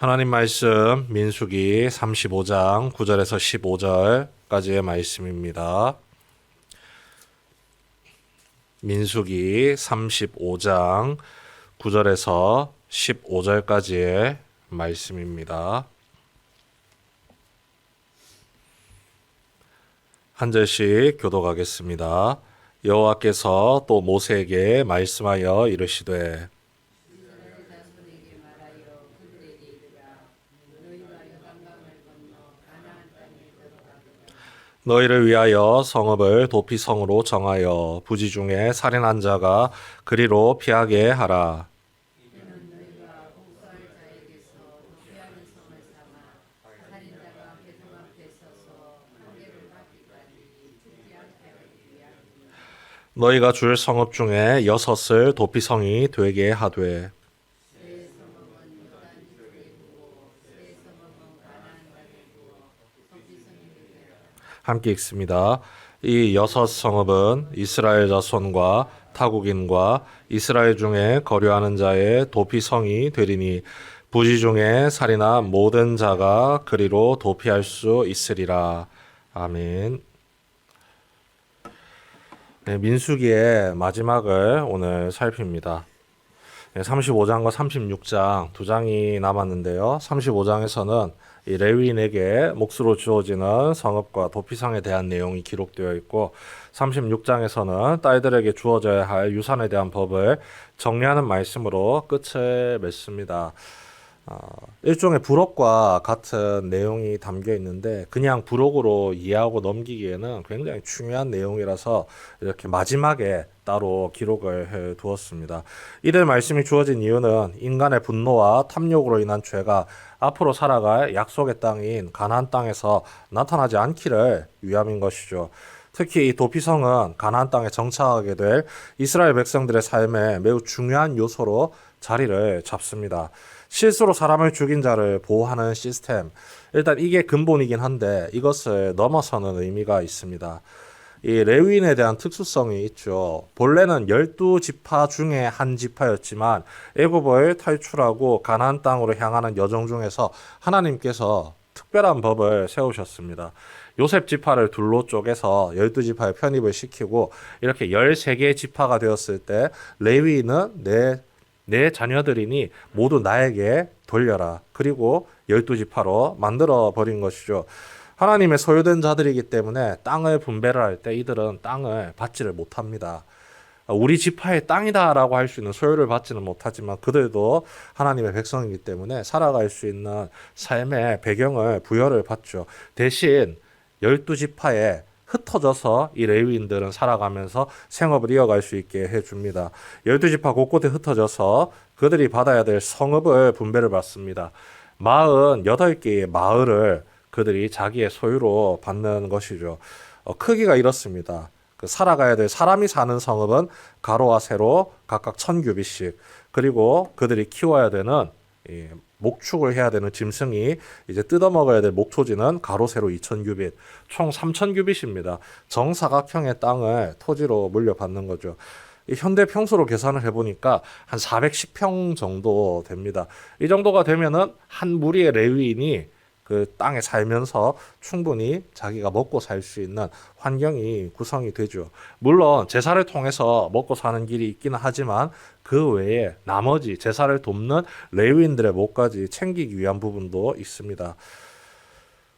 하나님 말씀 민수기 35장 9절에서 15절까지의 말씀입니다. 민수기 35장 9절에서 15절까지의 말씀입니다. 한 절씩 교독하겠습니다. 여호와께서 또 모세에게 말씀하여 이르시되 너희를 위하여 성읍을 도피성으로 정하여 부지 중에 살인한 자가 그리로 피하게 하라. 너희가 줄 성읍 중에 6을 도피성이 되게 하되 함께 읽습니다. 이 6성읍은 이스라엘 자손과 타국인과 이스라엘 중에 거류하는 자의 도피성이 되리니 부지 중에 살인한 모든 자가 그리로 도피할 수 있으리라. 아멘. 네, 민수기의 마지막을 오늘 살핍니다. 35장과 36장 두 장이 남았는데요. 35장에서는 이 레위인에게 몫으로 주어지는 성읍과 도피성에 대한 내용이 기록되어 있고 36장에서는 딸들에게 주어져야 할 유산에 대한 법을 정리하는 말씀으로 끝을 맺습니다. 일종의 부록과 같은 내용이 담겨 있는데 그냥 부록으로 이해하고 넘기기에는 굉장히 중요한 내용이라서 이렇게 마지막에 따로 기록을 해 두었습니다. 이들 말씀이 주어진 이유는 인간의 분노와 탐욕으로 인한 죄가 앞으로 살아갈 약속의 땅인 가나안 땅에서 나타나지 않기를 위함인 것이죠. 특히 이 도피성은 가나안 땅에 정착하게 될 이스라엘 백성들의 삶에 매우 중요한 요소로 자리를 잡습니다. 실수로 사람을 죽인 자를 보호하는 시스템. 일단 이게 근본이긴 한데 이것을 넘어서는 의미가 있습니다. 이 레위인에 대한 특수성이 있죠. 본래는 12지파 중에 한 지파였지만 애굽을 탈출하고 가나안 땅으로 향하는 여정 중에서 하나님께서 특별한 법을 세우셨습니다. 요셉 지파를 둘로 쪼개서 12지파에 편입을 시키고 이렇게 13개의 지파가 되었을 때 레위인은 내 자녀들이니 모두 나에게 돌려라. 그리고 12지파로 만들어 버린 것이죠. 하나님의 소유된 자들이기 때문에 땅을 분배를 할 때 이들은 땅을 받지를 못합니다. 우리 지파의 땅이다라고 할 수 있는 소유를 받지는 못하지만 그들도 하나님의 백성이기 때문에 살아갈 수 있는 삶의 배경을 부여를 받죠. 대신 12지파에 흩어져서 이 레위인들은 살아가면서 생업을 이어갈 수 있게 해줍니다. 12지파 곳곳에 흩어져서 그들이 받아야 될 성읍을 분배를 받습니다. 48개의 마을을 그들이 자기의 소유로 받는 것이죠. 크기가 이렇습니다. 살아가야 될 사람이 사는 성읍은 가로와 세로 각각 1000규빗씩 그리고 그들이 키워야 되는 목축을 해야 되는 짐승이 이제 뜯어먹어야 될 목초지는 가로 세로 2000규빗 총 3000규빗입니다. 정사각형의 땅을 토지로 물려받는 거죠. 현대 평수로 계산을 해보니까 한 410평 정도 됩니다. 이 정도가 되면은 한 무리의 레위인이 그 땅에 살면서 충분히 자기가 먹고 살 수 있는 환경이 구성이 되죠. 물론 제사를 통해서 먹고 사는 길이 있기는 하지만 그 외에 나머지 제사를 돕는 레위인들의 몫까지 챙기기 위한 부분도 있습니다.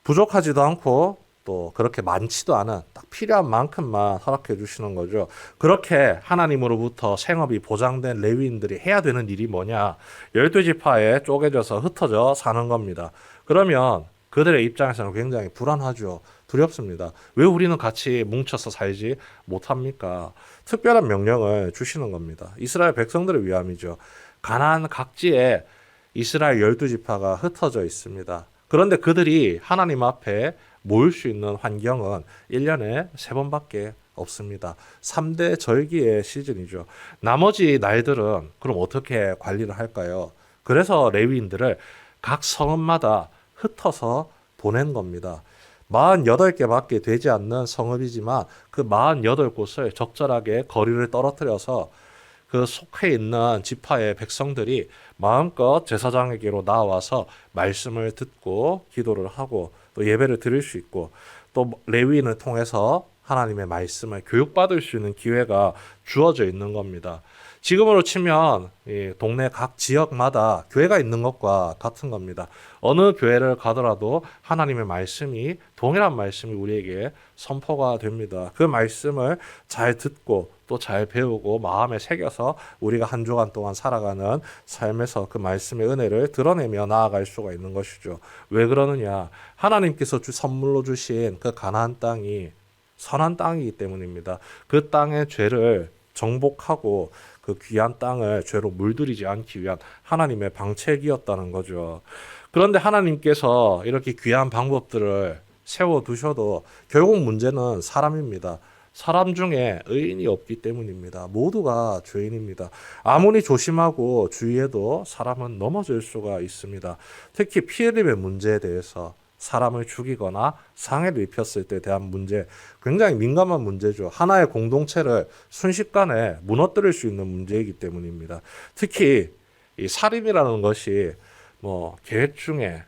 부족하지도 않고 또 그렇게 많지도 않은 딱 필요한 만큼만 허락해 주시는 거죠. 그렇게 하나님으로부터 생업이 보장된 레위인들이 해야 되는 일이 뭐냐? 12지파에 쪼개져서 흩어져 사는 겁니다. 그러면 그들의 입장에서는 굉장히 불안하죠. 두렵습니다. 왜 우리는 같이 뭉쳐서 살지 못합니까? 특별한 명령을 주시는 겁니다. 이스라엘 백성들을 위함이죠. 가나안 각지에 이스라엘 12지파가 흩어져 있습니다. 그런데 그들이 하나님 앞에 모일 수 있는 환경은 1년에 3번밖에 없습니다. 3대 절기의 시즌이죠. 나머지 날들은 그럼 어떻게 관리를 할까요? 그래서 레위인들을 각 성읍마다 흩어서 보낸 겁니다. 48개밖에 되지 않는 성읍이지만 그 48곳을 적절하게 거리를 떨어뜨려서 그 속해 있는 지파의 백성들이 마음껏 제사장에게로 나와서 말씀을 듣고 기도를 하고 또 예배를 드릴 수 있고 또 레위인을 통해서 하나님의 말씀을 교육받을 수 있는 기회가 주어져 있는 겁니다. 지금으로 치면 이 동네 각 지역마다 교회가 있는 것과 같은 겁니다. 어느 교회를 가더라도 하나님의 말씀이 동일한 말씀이 우리에게 선포가 됩니다. 그 말씀을 잘 듣고 또 잘 배우고 마음에 새겨서 우리가 한 주간 동안 살아가는 삶에서 그 말씀의 은혜를 드러내며 나아갈 수가 있는 것이죠. 왜 그러느냐? 하나님께서 선물로 주신 그 가나안 땅이 선한 땅이기 때문입니다. 그 땅의 죄를 정복하고 그 귀한 땅을 죄로 물들이지 않기 위한 하나님의 방책이었다는 거죠. 그런데 하나님께서 이렇게 귀한 방법들을 세워두셔도 결국 문제는 사람입니다. 사람 중에 의인이 없기 때문입니다. 모두가 죄인입니다. 아무리 조심하고 주의해도 사람은 넘어질 수가 있습니다. 특히 피 흘림의 문제에 대해서 사람을 죽이거나 상해를 입혔을 때 대한 문제, 굉장히 민감한 문제죠. 하나의 공동체를 순식간에 무너뜨릴 수 있는 문제이기 때문입니다. 특히 이 살인이라는 것이 계획 중에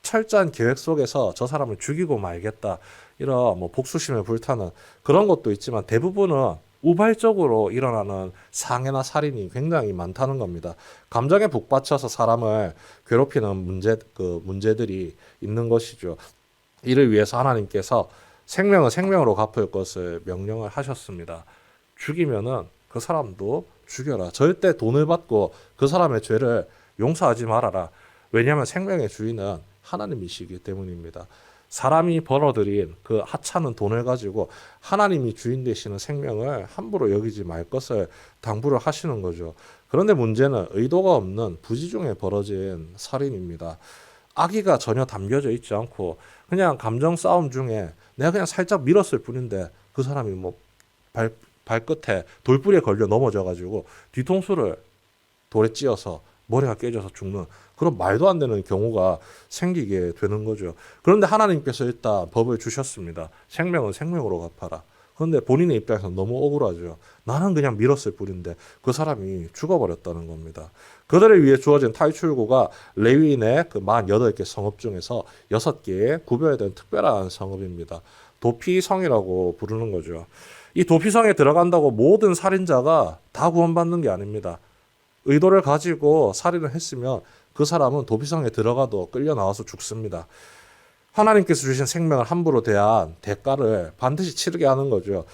철저한 계획 속에서 저 사람을 죽이고 말겠다 이런 복수심에 불타는 그런 것도 있지만 대부분은 우발적으로 일어나는 상해나 살인이 굉장히 많다는 겁니다. 감정에 북받쳐서 사람을 괴롭히는 문제들이 있는 것이죠. 이를 위해서 하나님께서 생명은 생명으로 갚을 것을 명령을 하셨습니다. 죽이면은 그 사람도 죽여라. 절대 돈을 받고 그 사람의 죄를 용서하지 말아라. 왜냐하면 생명의 주인은 하나님이시기 때문입니다. 사람이 벌어들인 그 하찮은 돈을 가지고 하나님이 주인 되시는 생명을 함부로 여기지 말 것을 당부를 하시는 거죠. 그런데 문제는 의도가 없는 부지 중에 벌어진 살인입니다. 악의가 전혀 담겨져 있지 않고 그냥 감정 싸움 중에 내가 그냥 살짝 밀었을 뿐인데 그 사람이 발끝에 돌부리에 걸려 넘어져 가지고 뒤통수를 돌에 찧어서 머리가 깨져서 죽는 그런 말도 안 되는 경우가 생기게 되는 거죠. 그런데 하나님께서 일단 법을 주셨습니다. 생명은 생명으로 갚아라. 그런데 본인의 입장에서 너무 억울하죠. 나는 그냥 밀었을 뿐인데 그 사람이 죽어버렸다는 겁니다. 그들을 위해 주어진 탈출구가 레위인의 그 48개 성읍 중에서 6개의 구별된 특별한 성읍입니다. 도피성이라고 부르는 거죠. 이 도피성에 들어간다고 모든 살인자가 다 구원받는 게 아닙니다. 의도를 가지고 살인을 했으면 그 사람은 도피성에 들어가도 끌려 나와서 죽습니다. 하나님께서 주신 생명을 함부로 대한 대가를 반드시 치르게 하는 거죠.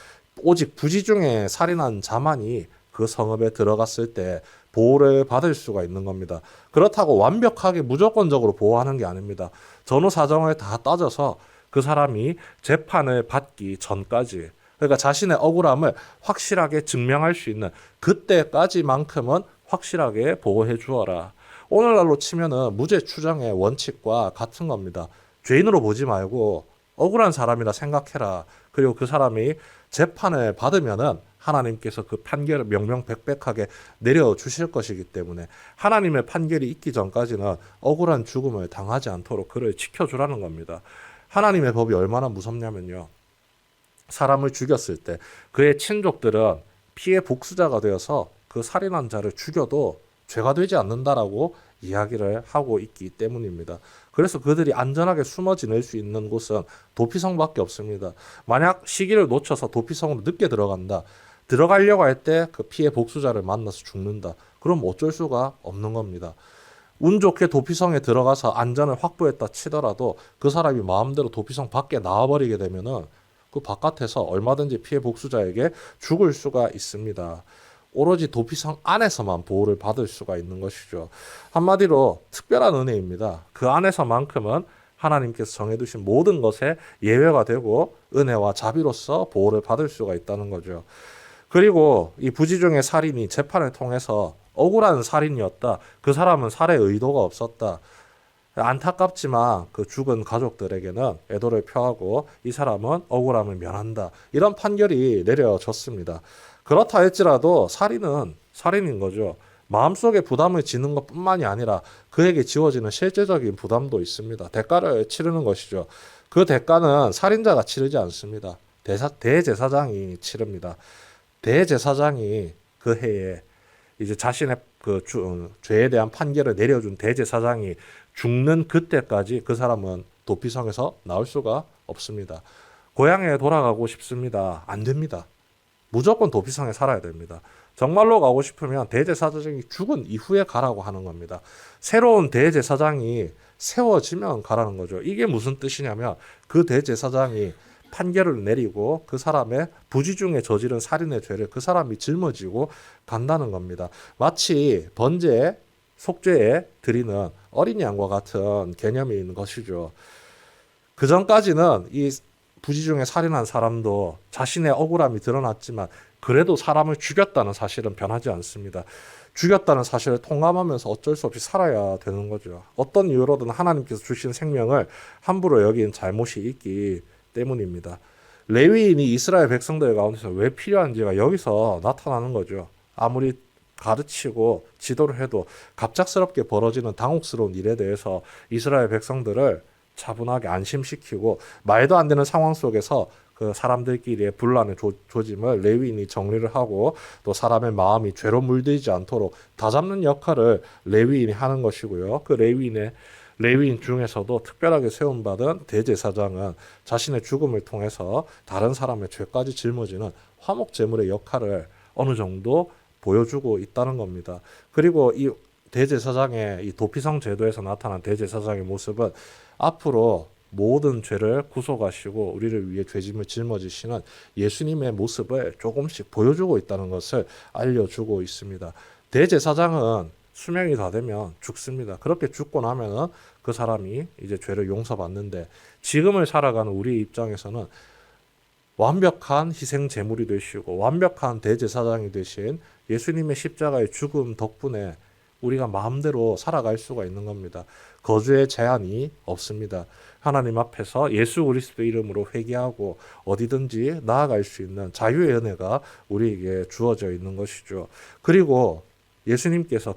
오직 부지 중에 살인한 자만이 그 성읍에 들어갔을 때 보호를 받을 수가 있는 겁니다. 그렇다고 완벽하게 무조건적으로 보호하는 게 아닙니다. 전후 사정을 다 따져서 그 사람이 재판을 받기 전까지, 그러니까 자신의 억울함을 확실하게 증명할 수 있는 그때까지만큼은 확실하게 보호해 주어라. 오늘날로 치면은 무죄 추정의 원칙과 같은 겁니다. 죄인으로 보지 말고 억울한 사람이라 생각해라. 그리고 그 사람이 재판을 받으면은 하나님께서 그 판결을 명명백백하게 내려주실 것이기 때문에 하나님의 판결이 있기 전까지는 억울한 죽음을 당하지 않도록 그를 지켜주라는 겁니다. 하나님의 법이 얼마나 무섭냐면요. 사람을 죽였을 때 그의 친족들은 피해 복수자가 되어서 그 살인한 자를 죽여도 죄가 되지 않는다라고 이야기를 하고 있기 때문입니다. 그래서 그들이 안전하게 숨어 지낼 수 있는 곳은 도피성밖에 없습니다. 만약 시기를 놓쳐서 도피성으로 늦게 들어간다. 들어가려고 할 때 그 피해 복수자를 만나서 죽는다. 그럼 어쩔 수가 없는 겁니다. 운 좋게 도피성에 들어가서 안전을 확보했다 치더라도 그 사람이 마음대로 도피성 밖에 나와버리게 되면은 그 바깥에서 얼마든지 피해 복수자에게 죽을 수가 있습니다. 오로지 도피성 안에서만 보호를 받을 수가 있는 것이죠. 한마디로 특별한 은혜입니다. 그 안에서만큼은 하나님께서 정해두신 모든 것에 예외가 되고 은혜와 자비로서 보호를 받을 수가 있다는 거죠. 그리고 이 부지중의 살인이 재판을 통해서 억울한 살인이었다. 그 사람은 살해 의도가 없었다. 안타깝지만 그 죽은 가족들에게는 애도를 표하고 이 사람은 억울함을 면한다. 이런 판결이 내려졌습니다. 그렇다 할지라도 살인은 살인인 거죠. 마음속에 부담을 지는 것뿐만이 아니라 그에게 지워지는 실제적인 부담도 있습니다. 대가를 치르는 것이죠. 그 대가는 살인자가 치르지 않습니다. 대제사장이 치릅니다. 대제사장이 그 해에 이제 자신의 죄에 대한 판결을 내려준 대제사장이 죽는 그때까지 그 사람은 도피성에서 나올 수가 없습니다. 고향에 돌아가고 싶습니다. 안 됩니다. 무조건 도피성에 살아야 됩니다. 정말로 가고 싶으면 대제사장이 죽은 이후에 가라고 하는 겁니다. 새로운 대제사장이 세워지면 가라는 거죠. 이게 무슨 뜻이냐면 그 대제사장이 판결을 내리고 그 사람의 부지 중에 저지른 살인의 죄를 그 사람이 짊어지고 간다는 겁니다. 마치 번제, 속죄에 드리는 어린 양과 같은 개념이 있는 것이죠. 그 전까지는 이 부지 중에 살인한 사람도 자신의 억울함이 드러났지만 그래도 사람을 죽였다는 사실은 변하지 않습니다. 죽였다는 사실을 통감하면서 어쩔 수 없이 살아야 되는 거죠. 어떤 이유로든 하나님께서 주신 생명을 함부로 여긴 잘못이 있기 때문입니다. 레위인이 이스라엘 백성들 가운데서 왜 필요한지가 여기서 나타나는 거죠. 아무리 가르치고 지도를 해도 갑작스럽게 벌어지는 당혹스러운 일에 대해서 이스라엘 백성들을 차분하게 안심시키고 말도 안 되는 상황 속에서 그 사람들끼리의 분란의 조짐을 레위인이 정리를 하고 또 사람의 마음이 죄로 물들지 않도록 다잡는 역할을 레위인이 하는 것이고요. 그 레위인 중에서도 특별하게 세움받은 대제사장은 자신의 죽음을 통해서 다른 사람의 죄까지 짊어지는 화목제물의 역할을 어느 정도 보여주고 있다는 겁니다. 그리고 이 대제사장의 이 도피성 제도에서 나타난 대제사장의 모습은 앞으로 모든 죄를 구속하시고 우리를 위해 죄짐을 짊어지시는 예수님의 모습을 조금씩 보여주고 있다는 것을 알려주고 있습니다. 대제사장은 수명이 다 되면 죽습니다. 그렇게 죽고 나면은 그 사람이 이제 죄를 용서받는데 지금을 살아가는 우리 입장에서는 완벽한 희생 제물이 되시고 완벽한 대제사장이 되신 예수님의 십자가의 죽음 덕분에 우리가 마음대로 살아갈 수가 있는 겁니다. 거주의 제한이 없습니다. 하나님 앞에서 예수 그리스도 이름으로 회개하고 어디든지 나아갈 수 있는 자유의 은혜가 우리에게 주어져 있는 것이죠. 그리고 예수님께서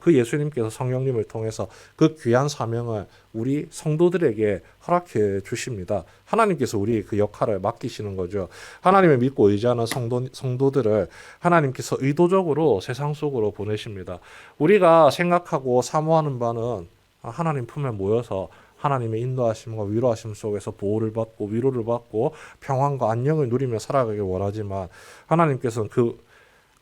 성령님을 통해서 그 귀한 사명을 우리 성도들에게 허락해 주십니다. 하나님께서 우리 그 역할을 맡기시는 거죠. 하나님을 믿고 의지하는 성도들을 하나님께서 의도적으로 세상 속으로 보내십니다. 우리가 생각하고 사모하는 바는 하나님 품에 모여서 하나님의 인도하심과 위로하심 속에서 보호를 받고 위로를 받고 평안과 안녕을 누리며 살아가길 원하지만 하나님께서는 그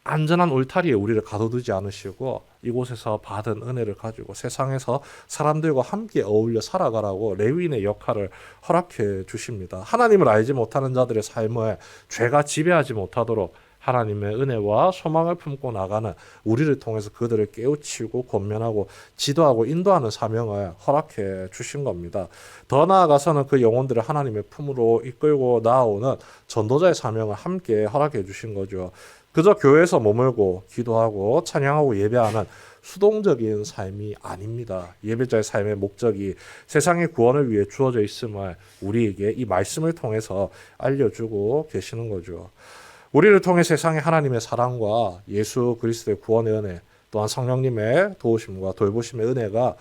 안전한 울타리에 우리를 가둬두지 않으시고 이곳에서 받은 은혜를 가지고 세상에서 사람들과 함께 어울려 살아가라고 레위인의 역할을 허락해 주십니다. 하나님을 알지 못하는 자들의 삶을 죄가 지배하지 못하도록 하나님의 은혜와 소망을 품고 나가는 우리를 통해서 그들을 깨우치고 권면하고 지도하고 인도하는 사명을 허락해 주신 겁니다. 더 나아가서는 그 영혼들을 하나님의 품으로 이끌고 나아오는 전도자의 사명을 함께 허락해 주신 거죠. 그저 교회에서 머물고 기도하고 찬양하고 예배하는 수동적인 삶이 아닙니다. 예배자의 삶의 목적이 세상의 구원을 위해 주어져 있음을 우리에게 이 말씀을 통해서 알려주고 계시는 거죠. 우리를 통해 세상에 하나님의 사랑과 예수 그리스도의 구원의 은혜 또한 성령님의 도우심과 돌보심의 은혜가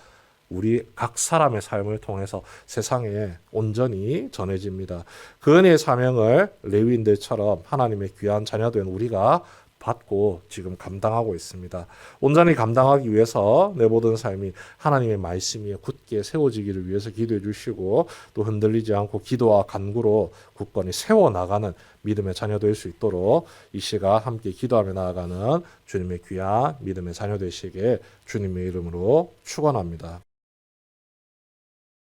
우리 각 사람의 삶을 통해서 세상에 온전히 전해집니다. 그 은혜의 사명을 레위인들처럼 하나님의 귀한 자녀된 우리가 받고 지금 감당하고 있습니다. 온전히 감당하기 위해서 내 모든 삶이 하나님의 말씀 위에 굳게 세워지기를 위해서 기도해 주시고 또 흔들리지 않고 기도와 간구로 굳건히 세워나가는 믿음의 자녀 될 수 있도록 이 시간 함께 기도하며 나아가는 주님의 귀한 믿음의 자녀 되시길 주님의 이름으로 축원합니다.